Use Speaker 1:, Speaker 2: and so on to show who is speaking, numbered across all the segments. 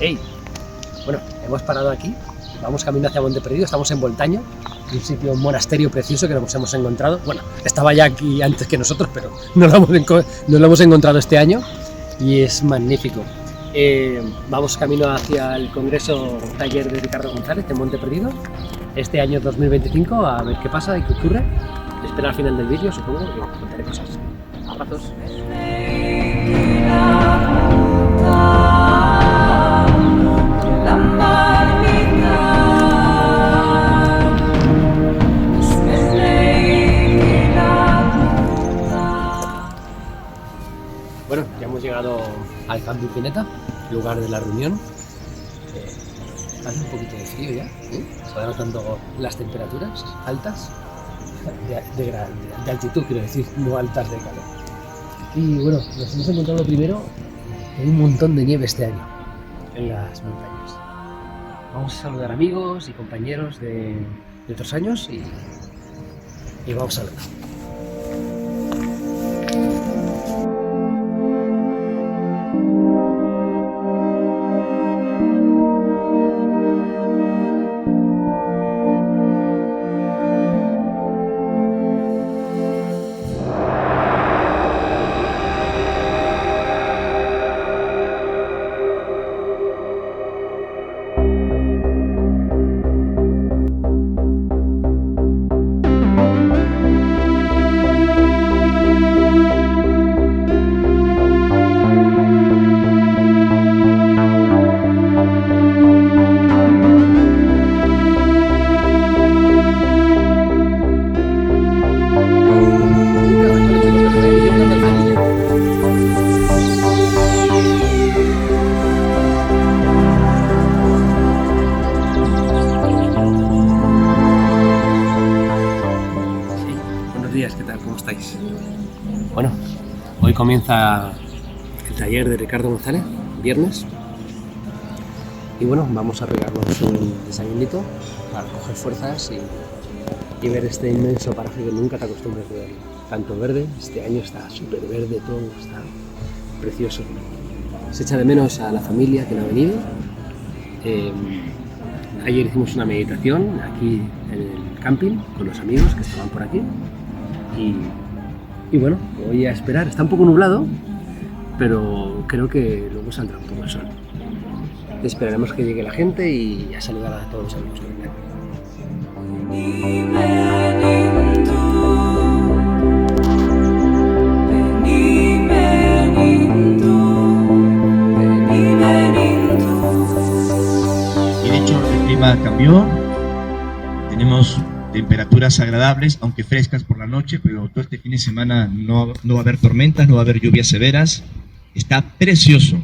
Speaker 1: Hey, bueno, hemos parado aquí, vamos camino hacia Monte Perdido, estamos en Boltaño, un monasterio precioso que nos hemos encontrado. Bueno, estaba ya aquí antes que nosotros, pero nos lo hemos encontrado este año y es magnífico. Vamos camino hacia el Congreso Taller de Ricardo González en Monte Perdido, este año 2025, a ver qué pasa y qué ocurre. Espera al final del vídeo, supongo que contaré cosas. Abrazos. Bueno, ya hemos llegado al Camping Pineta, lugar de la reunión. Hace un poquito de frío ya, se van notando las temperaturas altas, de altitud quiero decir, no altas de calor. Y bueno, nos hemos encontrado lo primero, hay un montón de nieve este año en las montañas. Vamos a saludar amigos y compañeros de otros años y vamos a hablar. Bueno, hoy comienza el taller de Ricardo González, viernes, y bueno, vamos a pegarnos un desayunito para coger fuerzas y ver este inmenso paraje que nunca te acostumbras a ver. Tanto verde, este año está súper verde todo, está precioso. Se echa de menos a la familia que no ha venido. Ayer hicimos una meditación aquí en el camping con los amigos que estaban por aquí y bueno, voy a esperar. Está un poco nublado, pero creo que luego saldrá un poco el sol. Esperaremos que llegue la gente y a saludar a todos los amigos que vengan.
Speaker 2: Y de hecho el clima cambió, tenemos temperaturas agradables, aunque frescas por la noche, pero todo este fin de semana no va a haber tormentas, no va a haber lluvias severas. Está precioso.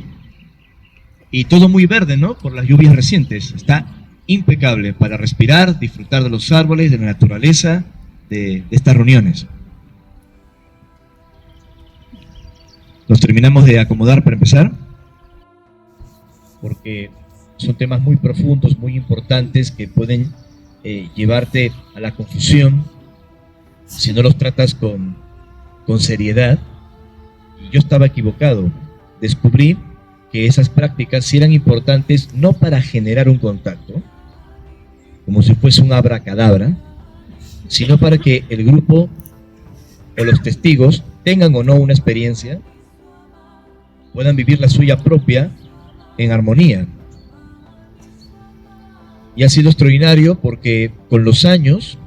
Speaker 2: Y todo muy verde, ¿no? Por las lluvias recientes. Está impecable para respirar, disfrutar de los árboles, de la naturaleza, de estas reuniones. Nos terminamos de acomodar para empezar, porque son temas muy profundos, muy importantes, que pueden llevarte a la confusión si no los tratas con seriedad. Y yo estaba equivocado. Descubrí que esas prácticas sí eran importantes, no para generar un contacto, como si fuese un abracadabra, sino para que el grupo o los testigos tengan o no una experiencia, puedan vivir la suya propia en armonía. Y ha sido extraordinario porque con los años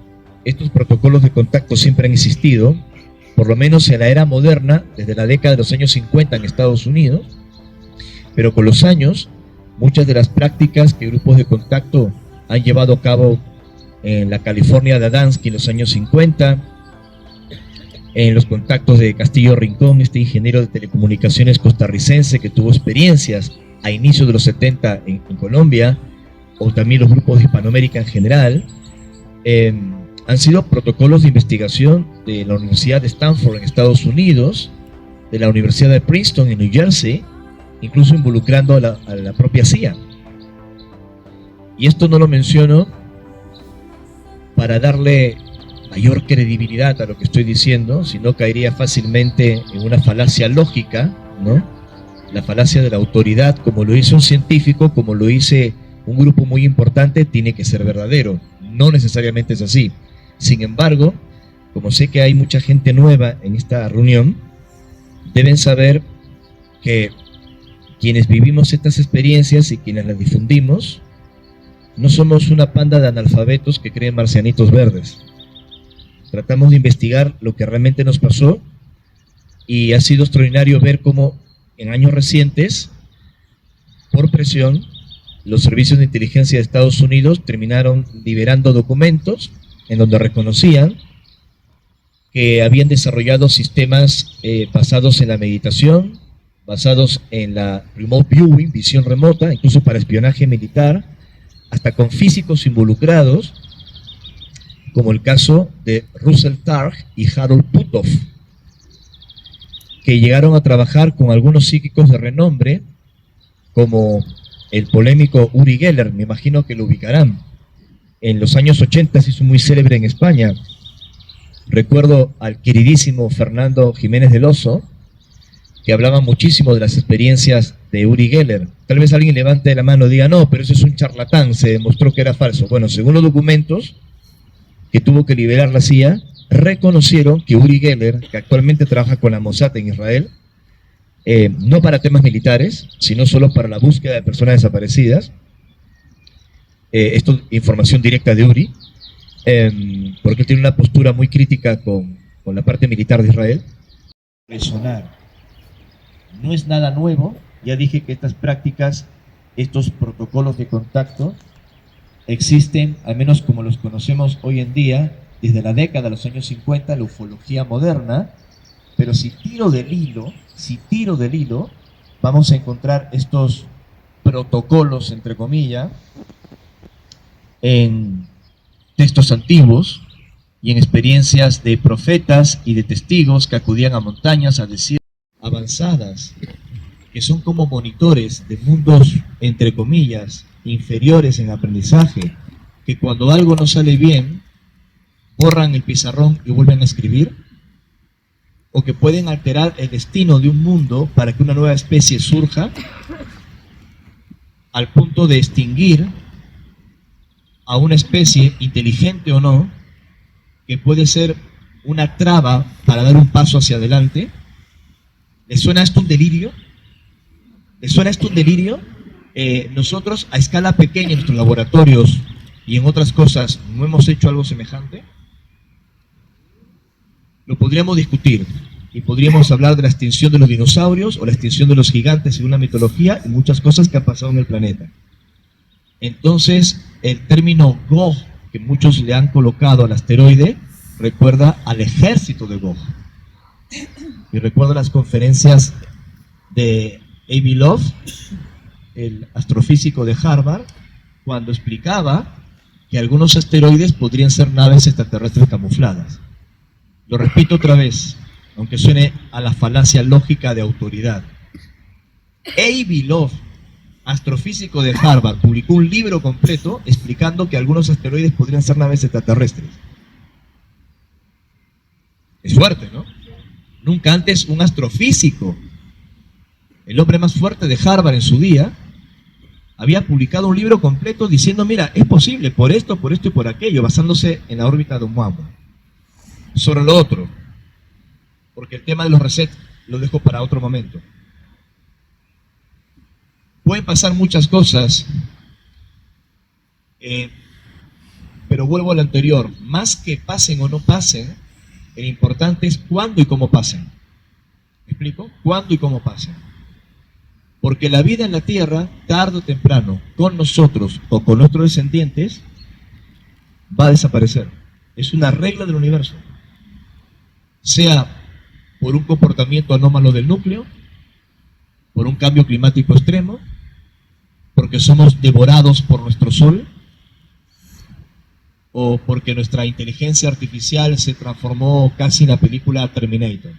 Speaker 2: estos protocolos de contacto siempre han existido, por lo menos en la era moderna, desde la década de los años 50 en Estados Unidos, pero con los años muchas de las prácticas que grupos de contacto han llevado a cabo en la California de Adamski en los años 50, en los contactos de Castillo Rincón, este ingeniero de telecomunicaciones costarricense que tuvo experiencias a inicios de los 70 en Colombia, o también los grupos de Hispanoamérica en general, han sido protocolos de investigación de la Universidad de Stanford en Estados Unidos, de la Universidad de Princeton en New Jersey, incluso involucrando a la propia CIA. Y esto no lo menciono para darle mayor credibilidad a lo que estoy diciendo, sino caería fácilmente en una falacia lógica, ¿no? la falacia de la autoridad, como lo hizo un científico, como lo hice un grupo muy importante, tiene que ser verdadero. No necesariamente es así. Sin embargo, como sé que hay mucha gente nueva en esta reunión, deben saber que quienes vivimos estas experiencias y quienes las difundimos, no somos una panda de analfabetos que creen marcianitos verdes. Tratamos de investigar lo que realmente nos pasó y ha sido extraordinario ver cómo en años recientes, por presión, los servicios de inteligencia de Estados Unidos terminaron liberando documentos en donde reconocían que habían desarrollado sistemas basados en la meditación, basados en la remote viewing, visión remota, incluso para espionaje militar, hasta con físicos involucrados, como el caso de Russell Targ y Harold Puthoff, que llegaron a trabajar con algunos psíquicos de renombre, como el polémico Uri Geller, me imagino que lo ubicarán. En los años 80 se hizo muy célebre en España. Recuerdo al queridísimo Fernando Jiménez del Oso, que hablaba muchísimo de las experiencias de Uri Geller. Tal vez alguien levante la mano y diga, no, pero eso es un charlatán, se demostró que era falso. Bueno, según los documentos que tuvo que liberar la CIA, reconocieron que Uri Geller, que actualmente trabaja con la Mossad en Israel, no para temas militares, sino solo para la búsqueda de personas desaparecidas, esto es información directa de Uri, porque él tiene una postura muy crítica con la parte militar de Israel. Resonar. No es nada nuevo, ya dije que estas prácticas, estos protocolos de contacto, existen, al menos como los conocemos hoy en día, desde la década de los años 50, la ufología moderna, pero si tiro del hilo, vamos a encontrar estos protocolos, entre comillas, en textos antiguos y en experiencias de profetas y de testigos que acudían a montañas a decir avanzadas, que son como monitores de mundos, entre comillas, inferiores en aprendizaje, que cuando algo no sale bien, borran el pizarrón y vuelven a escribir, o que pueden alterar el destino de un mundo para que una nueva especie surja, al punto de extinguir a una especie, inteligente o no, que puede ser una traba para dar un paso hacia adelante. ¿Les suena esto un delirio? ¿Les suena esto un delirio? Nosotros a escala pequeña en nuestros laboratorios y en otras cosas no hemos hecho algo semejante. Lo podríamos discutir y podríamos hablar de la extinción de los dinosaurios o la extinción de los gigantes según la mitología y muchas cosas que han pasado en el planeta. Entonces, el término Gog, que muchos le han colocado al asteroide, recuerda al ejército de Gog. Y recuerdo las conferencias de A.B. Love, el astrofísico de Harvard, cuando explicaba que algunos asteroides podrían ser naves extraterrestres camufladas. Lo repito otra vez, aunque suene a la falacia lógica de autoridad. A.B. Love, astrofísico de Harvard, publicó un libro completo explicando que algunos asteroides podrían ser naves extraterrestres. Es fuerte, ¿no? Nunca antes un astrofísico, el hombre más fuerte de Harvard en su día, había publicado un libro completo diciendo, mira, es posible por esto y por aquello, basándose en la órbita de Oumuamua. Sobre lo otro, porque el tema de los resets lo dejo para otro momento. Pueden pasar muchas cosas, pero vuelvo a lo anterior, más que pasen o no pasen, lo importante es cuándo y cómo pasen. ¿Me explico? ¿Cuándo y cómo pasen? Porque la vida en la Tierra, tarde o temprano, con nosotros o con nuestros descendientes, va a desaparecer. Es una regla del universo. Sea por un comportamiento anómalo del núcleo, por un cambio climático extremo, porque somos devorados por nuestro sol, o porque nuestra inteligencia artificial se transformó casi en la película Terminator.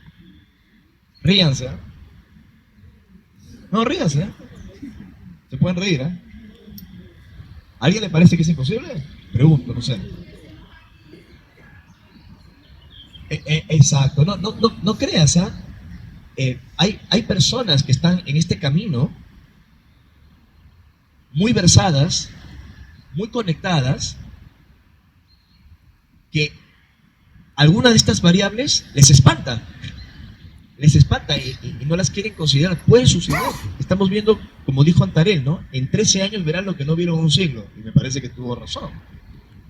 Speaker 2: Ríanse, ¿eh? No, ríanse, ¿eh? Se pueden reír, ¿eh? ¿A alguien le parece que es imposible? Pregunto, no sé. Exacto, no creas, ¿eh? Hay personas que están en este camino muy versadas, muy conectadas, que alguna de estas variables les espanta y no las quieren considerar. Puede suceder. Estamos viendo, como dijo Antarel, ¿no? En 13 años verán lo que no vieron en un siglo. Y me parece que tuvo razón.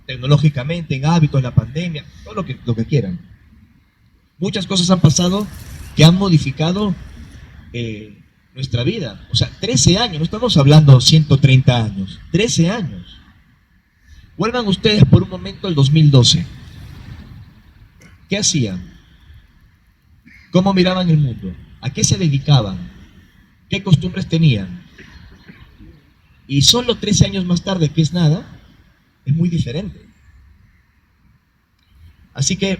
Speaker 2: Tecnológicamente, en hábitos, la pandemia, todo lo que quieran. Muchas cosas han pasado que han modificado nuestra vida. O sea, 13 años, no estamos hablando 130 años, 13 años. Vuelvan ustedes por un momento al 2012. ¿Qué hacían? ¿Cómo miraban el mundo? ¿A qué se dedicaban? ¿Qué costumbres tenían? Y solo 13 años más tarde, que es nada, es muy diferente. Así que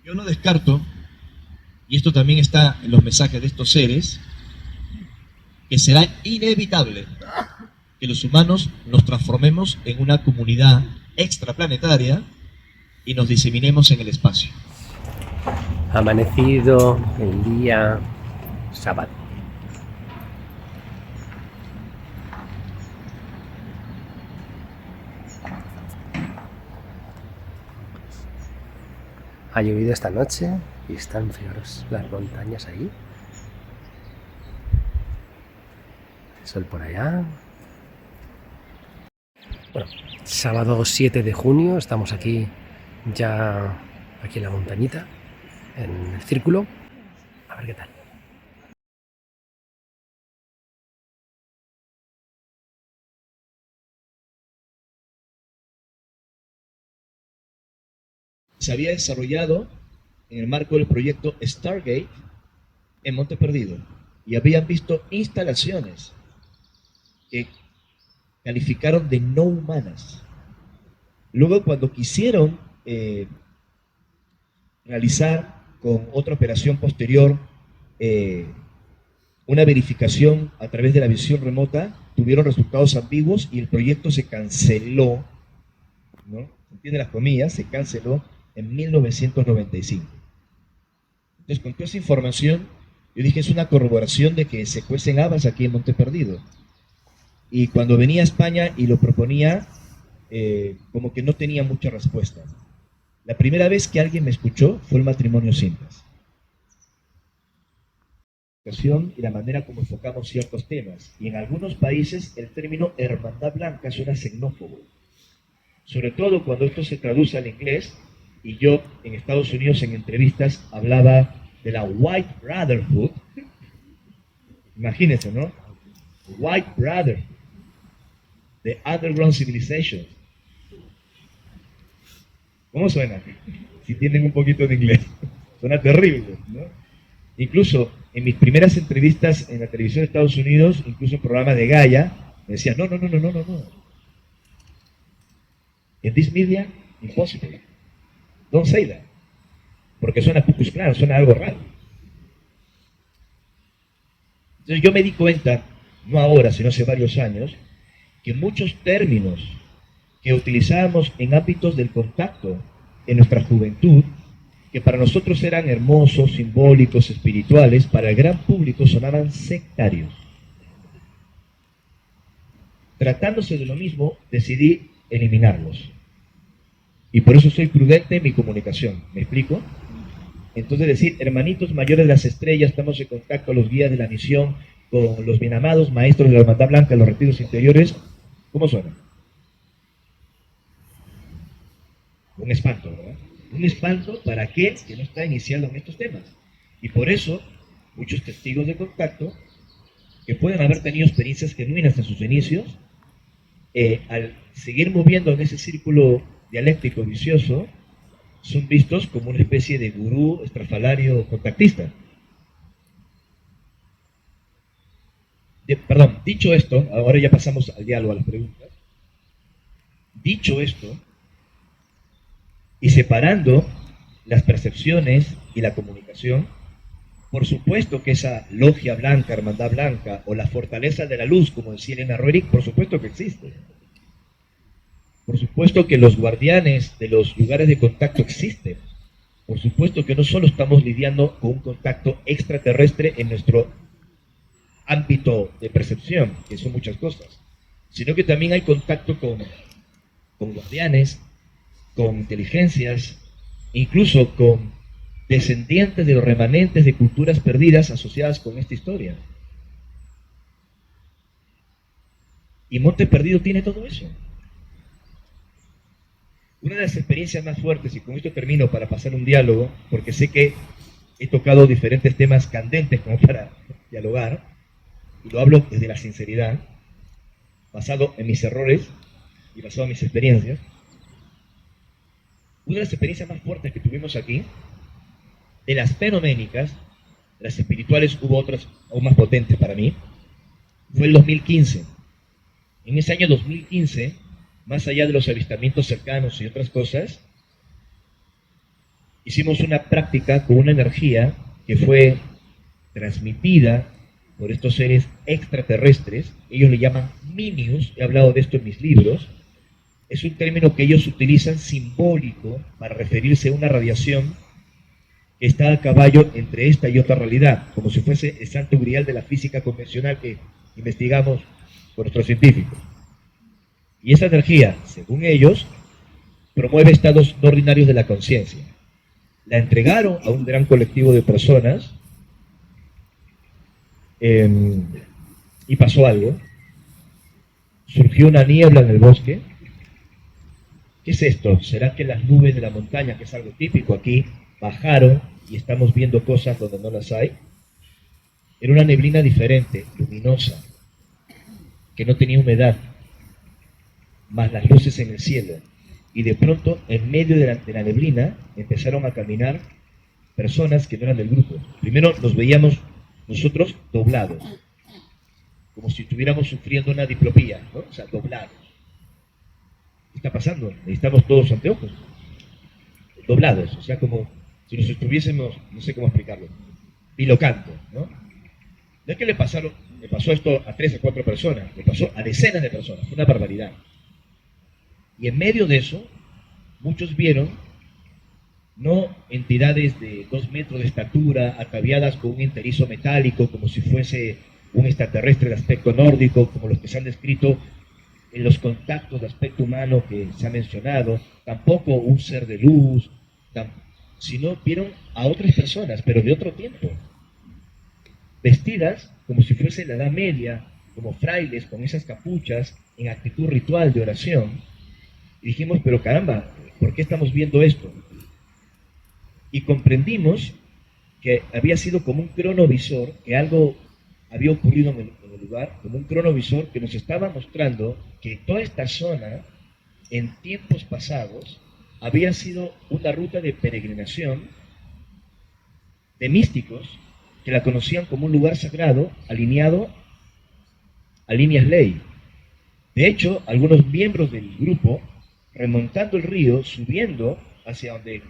Speaker 2: yo no descarto, y esto también está en los mensajes de estos seres, que será inevitable que los humanos nos transformemos en una comunidad extraplanetaria y nos diseminemos en el espacio.
Speaker 1: Amanecido el día sábado. Ha llovido esta noche y están fríos las montañas ahí. El sol por allá. Bueno, sábado 7 de junio, estamos aquí ya aquí en la montañita, en el círculo. A ver qué tal.
Speaker 2: Se había desarrollado en el marco del proyecto Stargate en Monte Perdido y habían visto instalaciones que calificaron de no humanas. Luego, cuando quisieron realizar con otra operación posterior una verificación a través de la visión remota, tuvieron resultados ambiguos y el proyecto se canceló, ¿no? ¿Entiende las comillas? Se canceló en 1995. Entonces, con toda esa información, yo dije, es una corroboración de que se cuecen habas aquí en Monte Perdido. Y cuando venía a España y lo proponía, como que no tenía mucha respuesta. La primera vez que alguien me escuchó fue el matrimonio Cintas. Y la manera como enfocamos ciertos temas. Y en algunos países el término hermandad blanca suena xenófobo. Sobre todo cuando esto se traduce al inglés, y yo en Estados Unidos en entrevistas hablaba de la White Brotherhood. Imagínense, ¿no? White Brotherhood. The Underground Civilization. ¿Cómo suena? Si tienen un poquito de inglés. Suena terrible, ¿no? Incluso en mis primeras entrevistas en la televisión de Estados Unidos, incluso en programas de Gaia, me decían, no. In this media, impossible. Don't say that. Porque suena Ku Klux Klan, suena algo raro. Entonces yo me di cuenta, no ahora, sino hace varios años, que muchos términos que utilizábamos en ámbitos del contacto en nuestra juventud, que para nosotros eran hermosos, simbólicos, espirituales, para el gran público sonaban sectarios. Tratándose de lo mismo, decidí eliminarlos. Y por eso soy prudente en mi comunicación. ¿Me explico? Entonces decir, hermanitos mayores de las estrellas, estamos en contacto con los guías de la misión, con los bien amados maestros de la Hermandad Blanca, los retiros interiores, ¿cómo suena? Un espanto, ¿verdad? Un espanto para aquel que no está iniciando en estos temas. Y por eso, muchos testigos de contacto, que pueden haber tenido experiencias genuinas en sus inicios, al seguir moviendo en ese círculo dialéctico vicioso, son vistos como una especie de gurú estrafalario contactista. Perdón, dicho esto, ahora ya pasamos al diálogo, a las preguntas. Dicho esto, y separando las percepciones y la comunicación, por supuesto que esa logia blanca, hermandad blanca, o la fortaleza de la luz, como decía Elena Roerich, por supuesto que existe. Por supuesto que los guardianes de los lugares de contacto existen. Por supuesto que no solo estamos lidiando con un contacto extraterrestre en nuestro ámbito de percepción, que son muchas cosas, sino que también hay contacto con guardianes, con inteligencias, incluso con descendientes de los remanentes de culturas perdidas asociadas con esta historia. Y Monte Perdido tiene todo eso. Una de las experiencias más fuertes, y con esto termino para pasar un diálogo, porque sé que he tocado diferentes temas candentes como para dialogar, y lo hablo desde la sinceridad, basado en mis errores y basado en mis experiencias. Una de las experiencias más fuertes que tuvimos aquí, de las fenoménicas, de las espirituales hubo otras aún más potentes para mí, fue el 2015. En ese año 2015, más allá de los avistamientos cercanos y otras cosas, hicimos una práctica con una energía que fue transmitida por estos seres extraterrestres. Ellos le llaman Minius, he hablado de esto en mis libros. Es un término que ellos utilizan simbólico para referirse a una radiación que está a caballo entre esta y otra realidad, como si fuese el santo grial de la física convencional que investigamos con nuestros científicos. Y esa energía, según ellos, promueve estados no ordinarios de la conciencia. La entregaron a un gran colectivo de personas y pasó algo. Surgió una niebla en el bosque. ¿Qué es esto? ¿Será que las nubes de la montaña, que es algo típico aquí, bajaron y estamos viendo cosas donde no las hay? Era una neblina diferente, luminosa, que no tenía humedad, más las luces en el cielo. Y de pronto, en medio de la neblina, empezaron a caminar personas que no eran del grupo. Primero nos veíamos nosotros doblados, como si estuviéramos sufriendo una diplopía, ¿no? O sea, doblados. ¿Qué está pasando? Necesitamos todos anteojos. Doblados, o sea, como si nos estuviésemos, no sé cómo explicarlo, bilocando, ¿no? No es que le pasó esto a 3 o 4 personas, le pasó a decenas de personas, fue una barbaridad. Y en medio de eso, muchos vieron, no entidades de 2 metros de estatura, ataviadas con un enterizo metálico, como si fuese un extraterrestre de aspecto nórdico, como los que se han descrito en los contactos de aspecto humano que se ha mencionado, tampoco un ser de luz, sino vieron a otras personas, pero de otro tiempo, vestidas como si fuese la Edad Media, como frailes, con esas capuchas, en actitud ritual de oración. Y dijimos, pero caramba, ¿por qué estamos viendo esto? Y comprendimos que había sido como un cronovisor, que algo había ocurrido en el lugar, como un cronovisor que nos estaba mostrando que toda esta zona, en tiempos pasados, había sido una ruta de peregrinación de místicos que la conocían como un lugar sagrado, alineado a líneas ley. De hecho, algunos miembros del grupo, remontando el río, subiendo hacia donde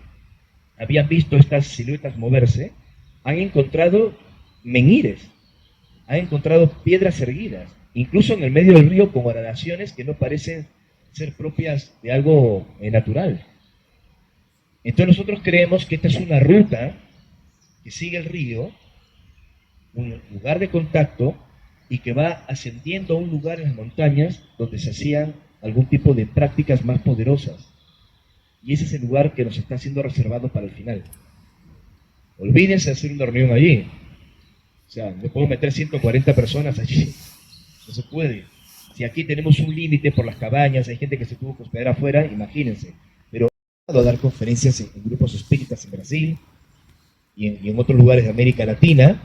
Speaker 2: habían visto estas siluetas moverse, han encontrado menhires, han encontrado piedras erguidas, incluso en el medio del río con gradaciones que no parecen ser propias de algo natural. Entonces nosotros creemos que esta es una ruta que sigue el río, un lugar de contacto, y que va ascendiendo a un lugar en las montañas donde se hacían algún tipo de prácticas más poderosas. Y ese es el lugar que nos está siendo reservado para el final. Olvídense de hacer una reunión allí. O sea, no puedo meter 140 personas allí. No se puede. Si aquí tenemos un límite por las cabañas, hay gente que se tuvo que hospedar afuera, imagínense. Pero he dado a dar conferencias en grupos espíritas en Brasil y en otros lugares de América Latina,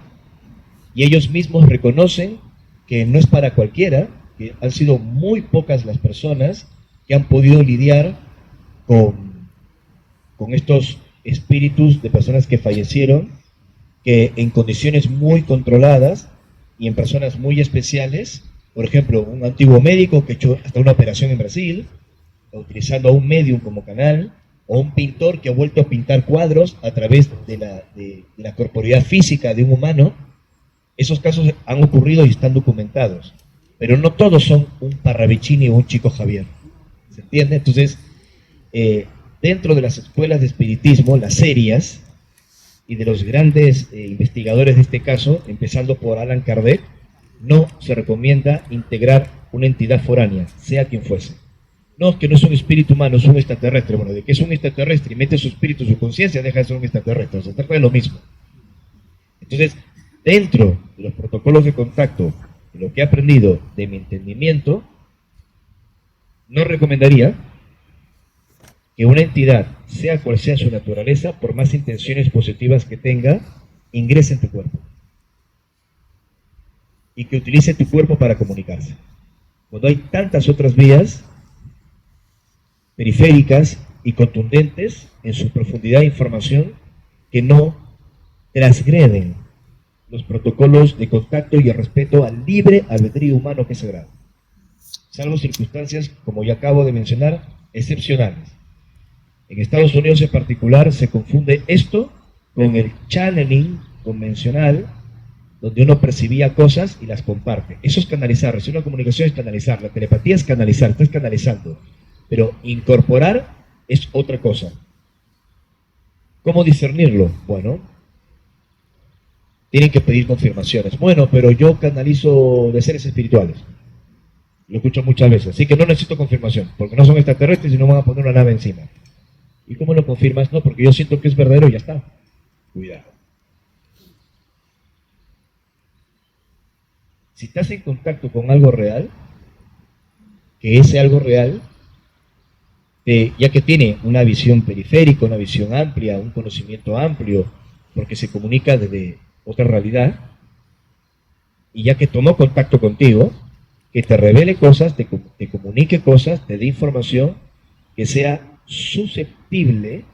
Speaker 2: y ellos mismos reconocen que no es para cualquiera, que han sido muy pocas las personas que han podido lidiar con estos espíritus de personas que fallecieron, que en condiciones muy controladas y en personas muy especiales, por ejemplo, un antiguo médico que echó hasta una operación en Brasil, utilizando a un medium como canal, o un pintor que ha vuelto a pintar cuadros a través de la corporeidad física de un humano. Esos casos han ocurrido y están documentados, pero no todos son un Parravicini o un Chico Javier, ¿se entiende? Entonces, dentro de las escuelas de espiritismo, las serias, y de los grandes investigadores de este caso, empezando por Allan Kardec, no se recomienda integrar una entidad foránea, sea quien fuese. No, que no es un espíritu humano, es un extraterrestre. Bueno, de que es un extraterrestre y mete su espíritu, su conciencia, deja de ser un extraterrestre. Se trata de lo mismo. Entonces, dentro de los protocolos de contacto, de lo que he aprendido de mi entendimiento, no recomendaría que una entidad, sea cual sea su naturaleza, por más intenciones positivas que tenga, ingrese en tu cuerpo. Y que utilice tu cuerpo para comunicarse. Cuando hay tantas otras vías periféricas y contundentes en su profundidad de información que no transgreden los protocolos de contacto y el respeto al libre albedrío humano que es sagrado. Salvo circunstancias, como ya acabo de mencionar, excepcionales. En Estados Unidos en particular se confunde esto con el channeling convencional, donde uno percibía cosas y las comparte. Eso es canalizar, recibir una comunicación es canalizar, la telepatía es canalizar, estás canalizando. Pero incorporar es otra cosa. ¿Cómo discernirlo? Bueno, tienen que pedir confirmaciones. Bueno, pero yo canalizo de seres espirituales. Lo escucho muchas veces. Así que no necesito confirmación, porque no son extraterrestres y no van a poner una nave encima. ¿Y cómo lo confirmas? No, porque yo siento que es verdadero y ya está. Cuidado. Si estás en contacto con algo real, que ese algo real, ya que tiene una visión periférica, una visión amplia, un conocimiento amplio, porque se comunica desde otra realidad, y ya que tomó contacto contigo, que te revele cosas, te comunique cosas, te dé información que sea susceptible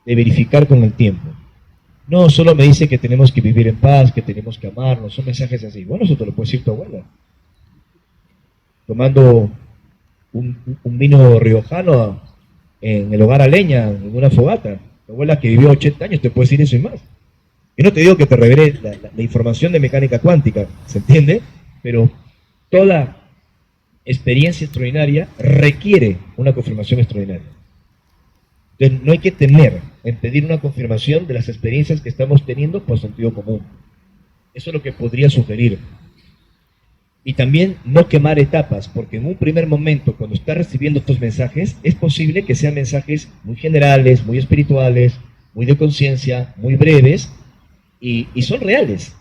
Speaker 2: de verificar con el tiempo. No, solo me dice que tenemos que vivir en paz, que tenemos que amarnos, son mensajes así. Bueno, eso te lo puede decir tu abuela. Tomando un vino riojano en el hogar a leña, en una fogata. Tu abuela que vivió 80 años te puede decir eso y más. Yo no te digo que te revele la información de mecánica cuántica, ¿se entiende? Pero toda experiencia extraordinaria requiere una confirmación extraordinaria. Entonces no hay que temer en pedir una confirmación de las experiencias que estamos teniendo por sentido común. Eso es lo que podría sugerir. Y también no quemar etapas, porque en un primer momento, cuando está recibiendo estos mensajes, es posible que sean mensajes muy generales, muy espirituales, muy de conciencia, muy breves, y son reales.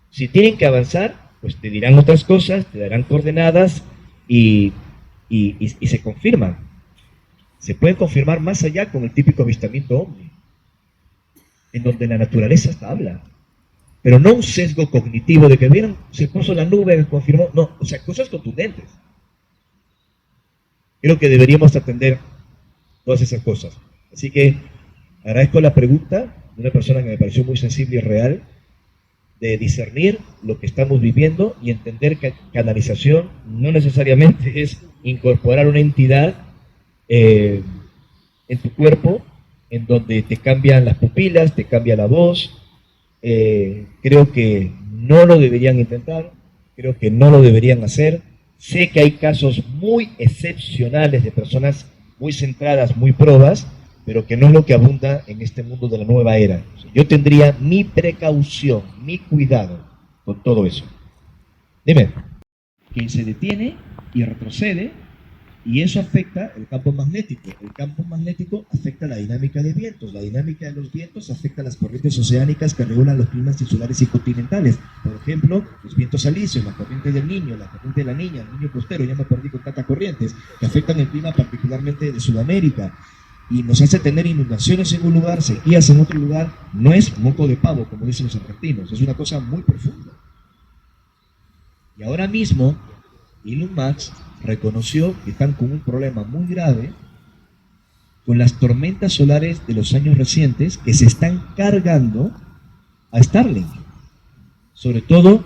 Speaker 2: Si tienen que avanzar, pues te dirán otras cosas, te darán coordenadas y se confirman. Se pueden confirmar más allá con el típico avistamiento ovni, en donde la naturaleza hasta habla. Pero no un sesgo cognitivo de que vieron, se puso la nube, confirmó. No, o sea, cosas contundentes. Creo que deberíamos atender todas esas cosas. Así que agradezco la pregunta de una persona que me pareció muy sensible y real, de discernir lo que estamos viviendo y entender que canalización no necesariamente es incorporar una entidad en tu cuerpo, en donde te cambian las pupilas, te cambia la voz. Creo que no lo deberían intentar, creo que no lo deberían hacer. Sé que hay casos muy excepcionales de personas muy centradas, muy probas, pero que no es lo que abunda en este mundo de la nueva era. Yo tendría mi precaución, mi cuidado con todo eso. Dime. Que se detiene y retrocede, y eso afecta el campo magnético. El campo magnético afecta la dinámica de vientos. La dinámica de los vientos afecta las corrientes oceánicas que regulan los climas insulares y continentales. Por ejemplo, los vientos alisios, la corriente del niño, la corriente de la niña, el niño costero, ya me perdí con tantas corrientes, que afectan el clima particularmente de Sudamérica. Y nos hace tener inundaciones en un lugar, sequías en otro lugar. No es moco de pavo, como dicen los argentinos. Es una cosa muy profunda. Y ahora mismo, Elon Musk reconoció que están con un problema muy grave con las tormentas solares de los años recientes que se están cargando a Starlink. Sobre todo,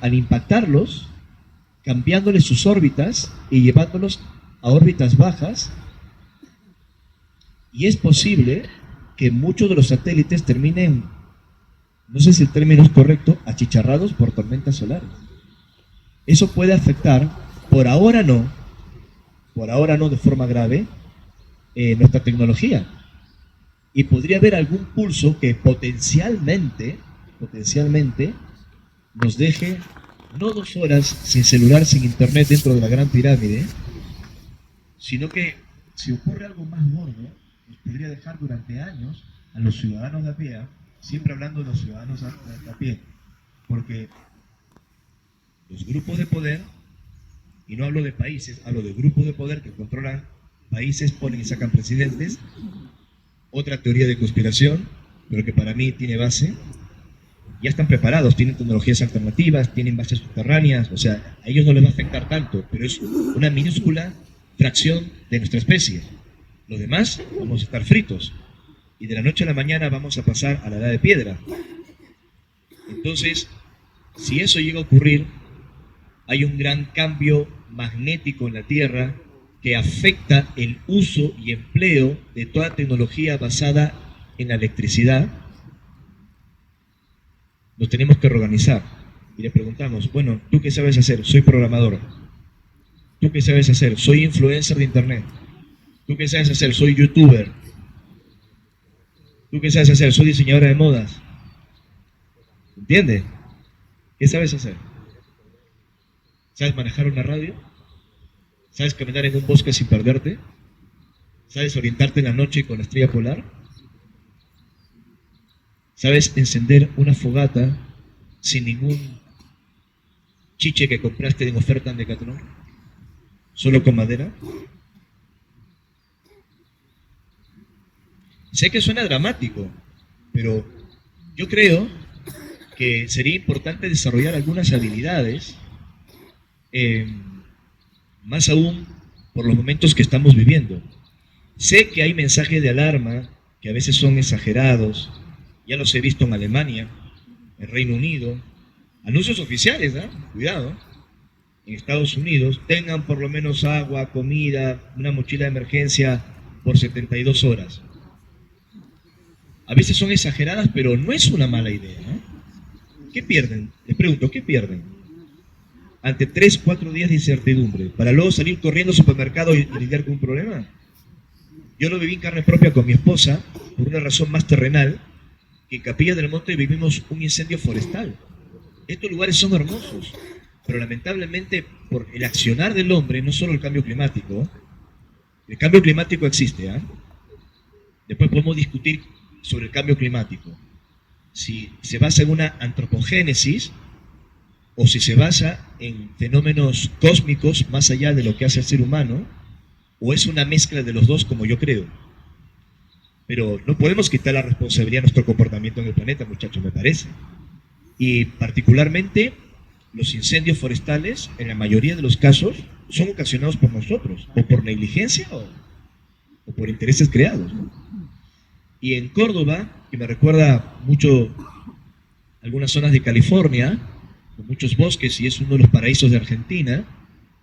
Speaker 2: al impactarlos, cambiándoles sus órbitas y llevándolos a órbitas bajas. Y es posible que muchos de los satélites terminen, no sé si el término es correcto, achicharrados por tormentas solares. Eso puede afectar, por ahora no de forma grave, nuestra tecnología. Y podría haber algún pulso que potencialmente nos deje no 2 horas sin celular, sin internet dentro de la Gran Pirámide, sino que si ocurre algo más gordo, nos podría dejar durante años a los ciudadanos de a pie, siempre hablando de los ciudadanos de a pie, porque los grupos de poder, y no hablo de países, hablo de grupos de poder que controlan países, ponen y sacan presidentes, otra teoría de conspiración, pero que para mí tiene base, ya están preparados, tienen tecnologías alternativas, tienen bases subterráneas, o sea, a ellos no les va a afectar tanto, pero es una minúscula fracción de nuestra especie. Los demás vamos a estar fritos, y de la noche a la mañana vamos a pasar a la edad de piedra. Entonces, si eso llega a ocurrir, hay un gran cambio magnético en la Tierra que afecta el uso y empleo de toda tecnología basada en la electricidad. Nos tenemos que reorganizar y le preguntamos, bueno, ¿tú qué sabes hacer? Soy programador. ¿Tú qué sabes hacer? Soy influencer de internet. ¿Tú qué sabes hacer? Soy youtuber. ¿Tú qué sabes hacer? Soy diseñadora de modas. ¿Entiendes? ¿Qué sabes hacer? ¿Sabes manejar una radio? ¿Sabes caminar en un bosque sin perderte? ¿Sabes orientarte en la noche con la estrella polar? ¿Sabes encender una fogata sin ningún chiche que compraste en oferta en Decathlon? ¿Solo con madera? Sé que suena dramático, pero yo creo que sería importante desarrollar algunas habilidades, más aún por los momentos que estamos viviendo. Sé que hay mensajes de alarma que a veces son exagerados, ya los he visto en Alemania, en Reino Unido, anuncios oficiales, cuidado, en Estados Unidos, tengan por lo menos agua, comida, una mochila de emergencia por 72 horas. A veces son exageradas, pero no es una mala idea, ¿no? ¿Qué pierden? Les pregunto, ¿qué pierden? Ante 3, 4 días de incertidumbre, para luego salir corriendo al supermercado y lidiar con un problema. Yo lo viví en carne propia con mi esposa, por una razón más terrenal, que en Capilla del Monte vivimos un incendio forestal. Estos lugares son hermosos, pero lamentablemente por el accionar del hombre, no solo el cambio climático existe, Después podemos discutir sobre el cambio climático, si se basa en una antropogénesis o si se basa en fenómenos cósmicos más allá de lo que hace el ser humano, o es una mezcla de los dos, como yo creo. Pero no podemos quitar la responsabilidad de nuestro comportamiento en el planeta, muchachos, me parece. Y particularmente los incendios forestales, en la mayoría de los casos, son ocasionados por nosotros, o por negligencia o por intereses creados, ¿no? Y en Córdoba, que me recuerda mucho algunas zonas de California, con muchos bosques, y es uno de los paraísos de Argentina,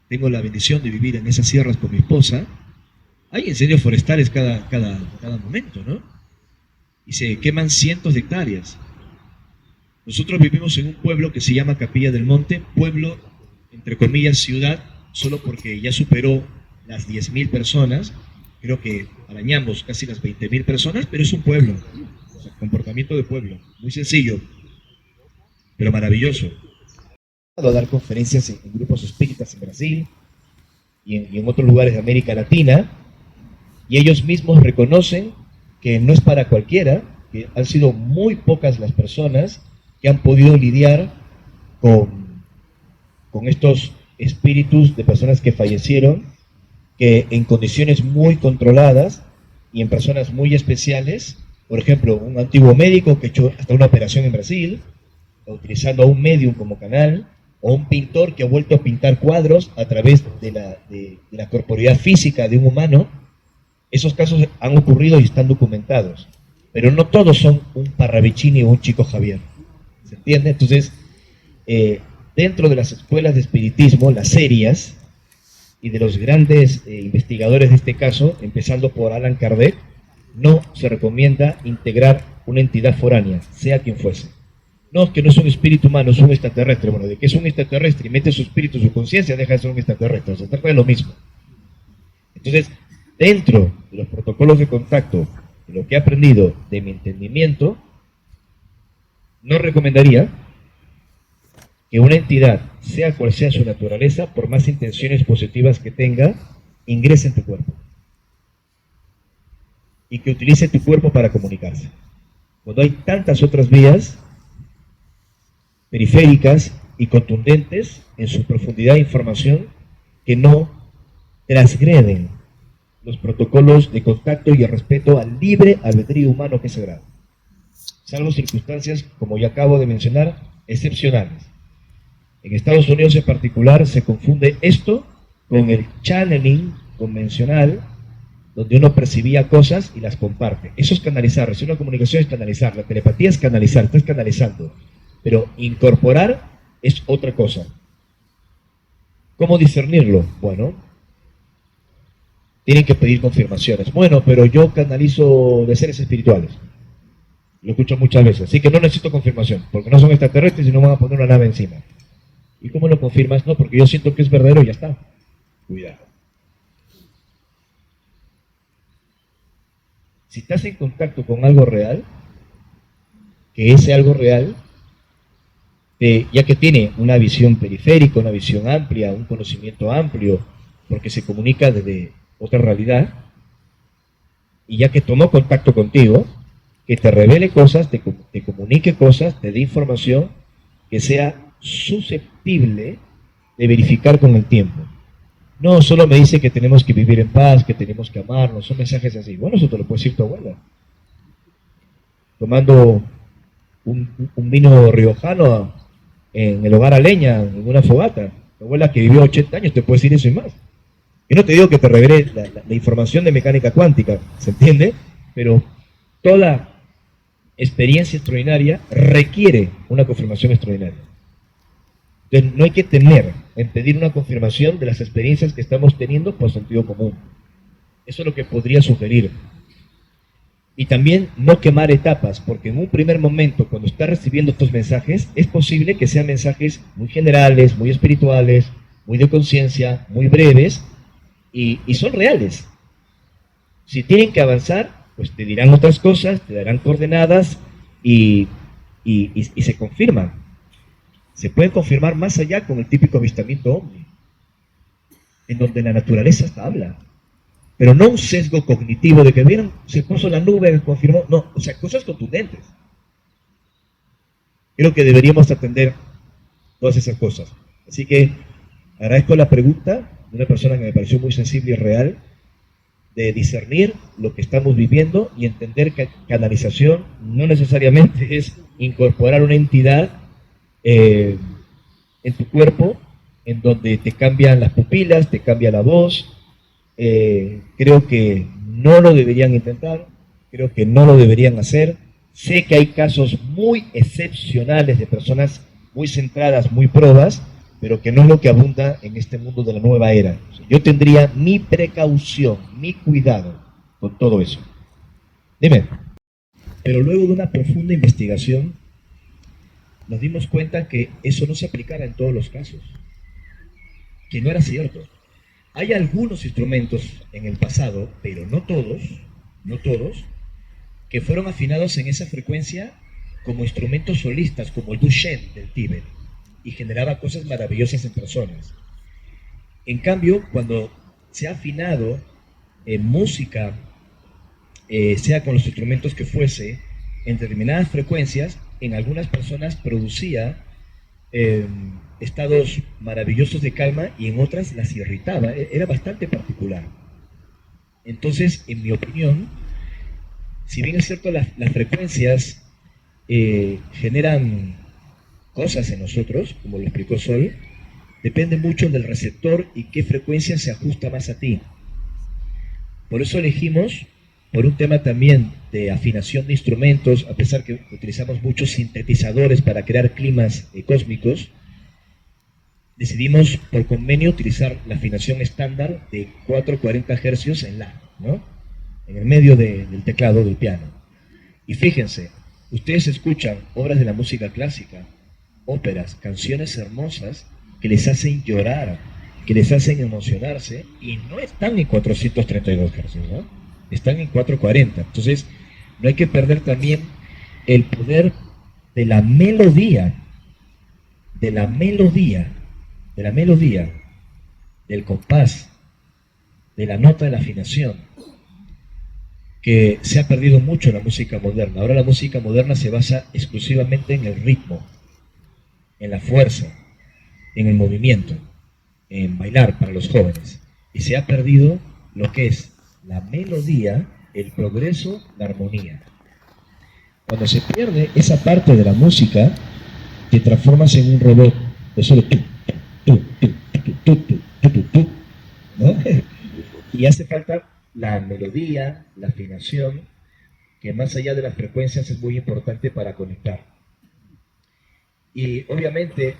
Speaker 2: tengo la bendición de vivir en esas sierras con mi esposa, hay incendios forestales cada momento, ¿no? Y se queman cientos de hectáreas. Nosotros vivimos en un pueblo que se llama Capilla del Monte, pueblo, entre comillas, ciudad, solo porque ya superó las 10.000 personas, creo que arañamos casi las 20.000 personas, pero es un pueblo, o sea, comportamiento de pueblo, muy sencillo, pero maravilloso. A dar conferencias en grupos espíritas en Brasil y en otros lugares de América Latina, y ellos mismos reconocen que no es para cualquiera, que han sido muy pocas las personas que han podido lidiar con estos espíritus de personas que fallecieron, que en condiciones muy controladas y en personas muy especiales, por ejemplo, un antiguo médico que echó hasta una operación en Brasil, utilizando a un medium como canal, o un pintor que ha vuelto a pintar cuadros a través de la corporeidad física de un humano. Esos casos han ocurrido y están documentados, pero no todos son un Parravicini o un Chico Javier, ¿se entiende? Entonces, dentro de las escuelas de espiritismo, las serias, y de los grandes investigadores de este caso, empezando por Allan Kardec, no se recomienda integrar una entidad foránea, sea quien fuese. No, que no es un espíritu humano, es un extraterrestre. Bueno, de que es un extraterrestre y mete su espíritu, su conciencia, deja de ser un extraterrestre. Se trata de lo mismo. Entonces, dentro de los protocolos de contacto, de lo que he aprendido, de mi entendimiento, no recomendaría que una entidad, sea cual sea su naturaleza, por más intenciones positivas que tenga, ingrese en tu cuerpo y que utilice tu cuerpo para comunicarse. Cuando hay tantas otras vías periféricas y contundentes en su profundidad de información que no transgreden los protocolos de contacto y el respeto al libre albedrío humano que es sagrado, salvo circunstancias, como ya acabo de mencionar, excepcionales. En Estados Unidos en particular se confunde esto con el channeling convencional, donde uno percibía cosas y las comparte. Eso es canalizar, recibir una comunicación es canalizar, la telepatía es canalizar, estás canalizando, pero incorporar es otra cosa. ¿Cómo discernirlo? Bueno, tienen que pedir confirmaciones. Bueno, pero yo canalizo de seres espirituales. Lo escucho muchas veces, así que no necesito confirmación, porque no son extraterrestres y no van a poner una nave encima. ¿Y cómo lo confirmas? No, porque yo siento que es verdadero y ya está. Cuidado. Si estás en contacto con algo real, que ese algo real, ya que tiene una visión periférica, una visión amplia, un conocimiento amplio, porque se comunica desde otra realidad, y ya que tomó contacto contigo, que te revele cosas, te comunique cosas, te dé información que sea susceptible de verificar con el tiempo. No, solo me dice que tenemos que vivir en paz, que tenemos que amarnos, son mensajes así. Bueno, eso te lo puede decir tu abuela. Tomando un vino riojano en el hogar a leña, en una fogata. Tu abuela que vivió 80 años te puede decir eso y más. Y no te digo que te revele la información de mecánica cuántica, ¿se entiende? Pero toda experiencia extraordinaria requiere una confirmación extraordinaria. Entonces no hay que temer en pedir una confirmación de las experiencias que estamos teniendo por sentido común. Eso es lo que podría sugerir. Y también no quemar etapas, porque en un primer momento, cuando está recibiendo estos mensajes, es posible que sean mensajes muy generales, muy espirituales, muy de conciencia, muy breves, y son reales. Si tienen que avanzar, pues te dirán otras cosas, te darán coordenadas y se confirman. Se pueden confirmar más allá con el típico avistamiento ovni, en donde la naturaleza hasta habla, pero no un sesgo cognitivo de que vieron, se puso la nube, confirmó, no, o sea, cosas contundentes. Creo que deberíamos atender todas esas cosas. Así que agradezco la pregunta de una persona que me pareció muy sensible y real, de discernir lo que estamos viviendo y entender que canalización no necesariamente es incorporar una entidad en tu cuerpo, en donde te cambian las pupilas, te cambia la voz. Creo que no lo deberían intentar, creo que no lo deberían hacer. Sé que hay casos muy excepcionales de personas muy centradas, muy probas, pero que no es lo que abunda en este mundo de la nueva era. Yo tendría mi precaución, mi cuidado con todo eso. Dime. Pero luego de una profunda investigación, nos dimos cuenta que eso no se aplicara en todos los casos, que no era cierto. Hay algunos instrumentos en el pasado, pero no todos, que fueron afinados en esa frecuencia como instrumentos solistas, como el Duchen del Tíbet, y generaba cosas maravillosas en personas. En cambio, cuando se ha afinado en música, sea con los instrumentos que fuese, en determinadas frecuencias, en algunas personas producía estados maravillosos de calma y en otras las irritaba. Era bastante particular. Entonces, en mi opinión, si bien es cierto, las frecuencias generan cosas en nosotros, como lo explicó Sol, depende mucho del receptor y qué frecuencia se ajusta más a ti. Por eso elegimos, por un tema también de afinación de instrumentos, a pesar que utilizamos muchos sintetizadores para crear climas cósmicos, decidimos por convenio utilizar la afinación estándar de 440 Hz en La, ¿no? En el medio del teclado del piano. Y fíjense, ustedes escuchan obras de la música clásica, óperas, canciones hermosas que les hacen llorar, que les hacen emocionarse y no están en 432 Hz, ¿no? Están en 440. Entonces, no hay que perder también el poder de la melodía, de la melodía, de la melodía, del compás, de la nota de la afinación, que se ha perdido mucho en la música moderna. Ahora la música moderna se basa exclusivamente en el ritmo, en la fuerza, en el movimiento, en bailar para los jóvenes. Y se ha perdido lo que es la melodía, el progreso, la armonía. Cuando se pierde esa parte de la música, te transformas en un robot de solo tú, ¿no? Y hace falta la melodía, la afinación, que más allá de las frecuencias es muy importante para conectar. Y obviamente,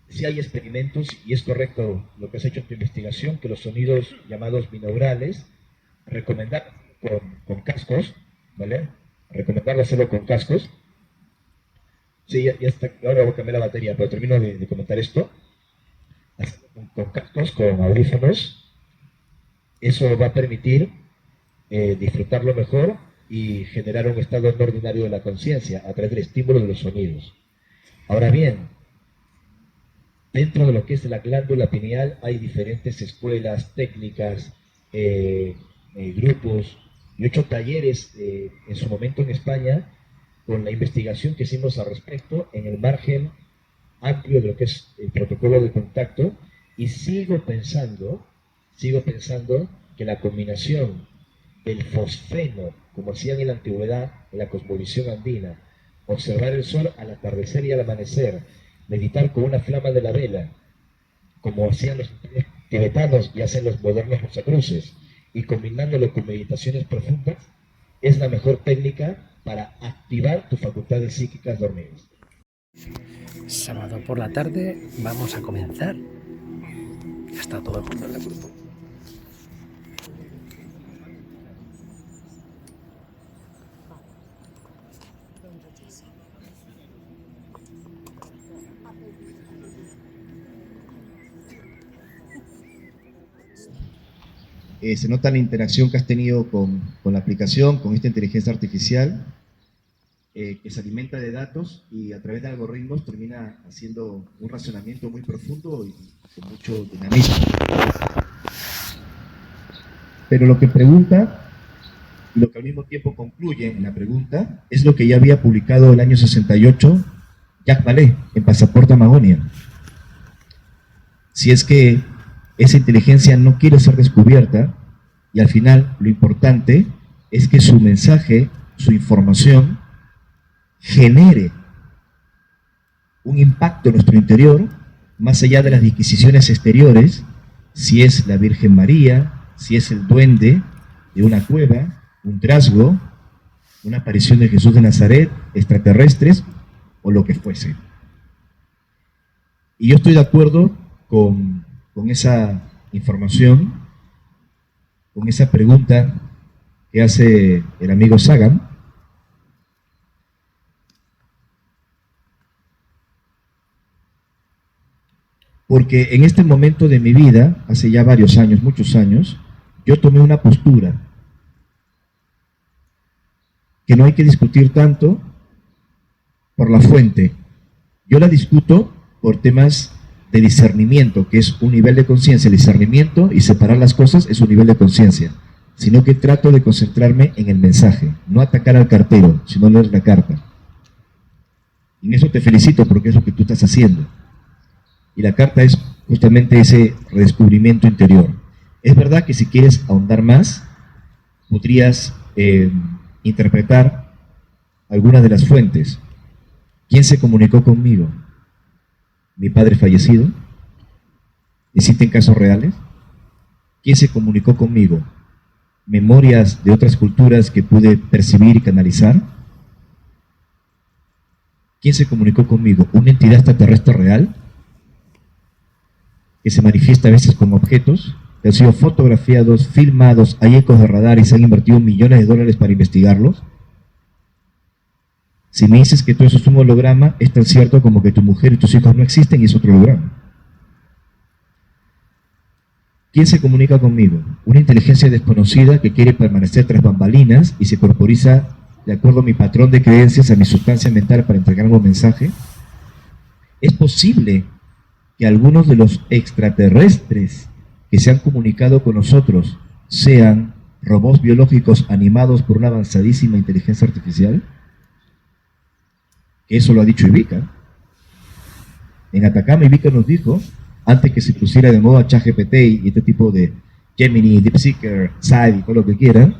Speaker 2: si hay experimentos, y es correcto lo que has hecho en tu investigación, que los sonidos llamados binaurales, recomendar con cascos, ¿vale? Recomendarlo hacerlo con cascos. Sí, ya está, ahora voy a cambiar la batería, pero termino de comentar esto. Con cascos, con audífonos, eso va a permitir disfrutarlo mejor y generar un estado no ordinario de la conciencia a través del estímulo de los sonidos. Ahora bien, dentro de lo que es la glándula pineal hay diferentes escuelas, técnicas, grupos. Yo he hecho talleres en su momento en España con la investigación que hicimos al respecto en el margen amplio de lo que es el protocolo de contacto, y sigo pensando que la combinación del fosfeno, como hacían en la antigüedad, en la cosmovisión andina, observar el sol al atardecer y al amanecer, meditar con una flama de la vela, como hacían los tibetanos y hacen los modernos rosacruces, y combinándolo con meditaciones profundas, es la mejor técnica para activar tus facultades psíquicas dormidas.
Speaker 1: Sábado por la tarde vamos a comenzar. Ya está todo el mundo en el grupo.
Speaker 2: Se nota la interacción que has tenido con la aplicación, con esta inteligencia artificial, que se alimenta de datos y a través de algoritmos termina haciendo un razonamiento muy profundo y con mucho dinamismo. Pero lo que pregunta y lo que al mismo tiempo concluye en la pregunta es lo que ya había publicado el año 68 Jacques Vallée en Pasaporte Amagonia. Si es que esa inteligencia no quiere ser descubierta, y al final lo importante es que su mensaje, su información, genere un impacto en nuestro interior, más allá de las disquisiciones exteriores, si es la Virgen María, si es el duende de una cueva, un trasgo, una aparición de Jesús de Nazaret, extraterrestres o lo que fuese. Y yo estoy de acuerdo con esa información, con esa pregunta que hace el amigo Sagan, porque en este momento de mi vida, hace ya varios años, muchos años, yo tomé una postura que no hay que discutir tanto por la fuente. Yo la discuto por temas de discernimiento, que es un nivel de conciencia. El discernimiento y separar las cosas es un nivel de conciencia, sino que trato de concentrarme en el mensaje, no atacar al cartero, sino leer la carta. Y en eso te felicito porque es lo que tú estás haciendo. Y la carta es justamente ese redescubrimiento interior. Es verdad que si quieres ahondar más, podrías interpretar algunas de las fuentes. ¿Quién se comunicó conmigo? ¿Mi padre fallecido? ¿Existen casos reales? ¿Quién se comunicó conmigo? ¿Memorias de otras culturas que pude percibir y canalizar? ¿Quién se comunicó conmigo? ¿Una entidad extraterrestre real? Que se manifiesta a veces como objetos, que han sido fotografiados, filmados, hay ecos de radar y se han invertido millones de dólares para investigarlos. Si me dices que todo eso es un holograma, es tan cierto como que tu mujer y tus hijos no existen y es otro holograma. ¿Quién se comunica conmigo? Una inteligencia desconocida que quiere permanecer tras bambalinas y se corporiza de acuerdo a mi patrón de creencias, a mi sustancia mental para entregarme un mensaje. ¿Es posible que algunos de los extraterrestres que se han comunicado con nosotros sean robots biológicos animados por una avanzadísima inteligencia artificial? Que eso lo ha dicho Ivica. En Atacama Ivica nos dijo, antes que se pusiera de moda ChatGPT y este tipo de Gemini, DeepSeeker, Side y todo lo que quieran,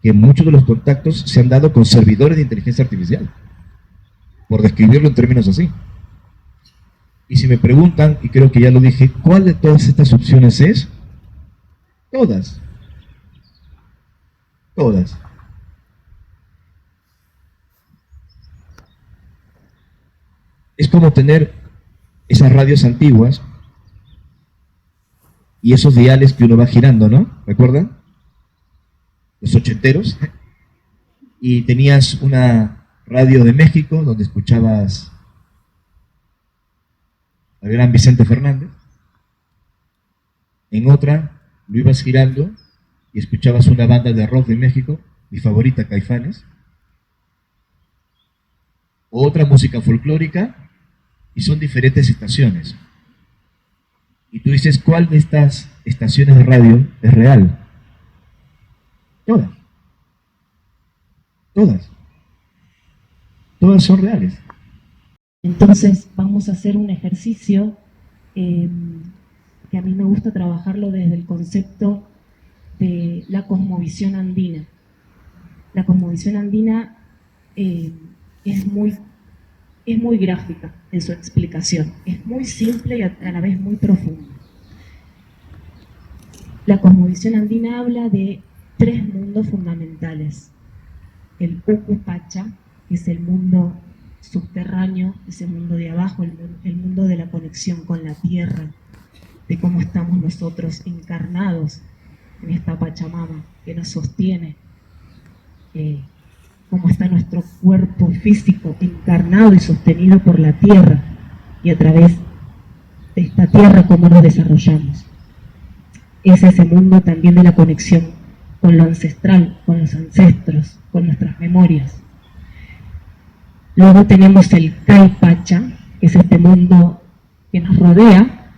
Speaker 2: que muchos de los contactos se han dado con servidores de inteligencia artificial, por describirlo en términos así. Y si me preguntan, y creo que ya lo dije, ¿cuál de todas estas opciones es? Todas. Todas. Es como tener esas radios antiguas y esos diales que uno va girando, ¿no? ¿Recuerdan? Los ochenteros. Y tenías una radio de México donde escuchabas al gran Vicente Fernández. En otra lo ibas girando y escuchabas una banda de rock de México, mi favorita, Caifanes. Otra música folclórica, y son diferentes estaciones. Y tú dices, ¿cuál de estas estaciones de radio es real? Todas. Todas. Todas son reales.
Speaker 3: Entonces vamos a hacer un ejercicio que a mí me gusta trabajarlo desde el concepto de la cosmovisión andina. La cosmovisión andina es muy gráfica en su explicación, es muy simple y a la vez muy profunda. La cosmovisión andina habla de tres mundos fundamentales: el Ucupacha, que es el mundo subterráneo, ese mundo de abajo, el mundo de la conexión con la tierra, de cómo estamos nosotros encarnados en esta Pachamama que nos sostiene, cómo está nuestro cuerpo físico encarnado y sostenido por la tierra, y a través de esta tierra cómo nos desarrollamos. Es ese mundo también de la conexión con lo ancestral, con los ancestros, con nuestras memorias. Luego tenemos el Caipacha, que es este mundo que nos rodea.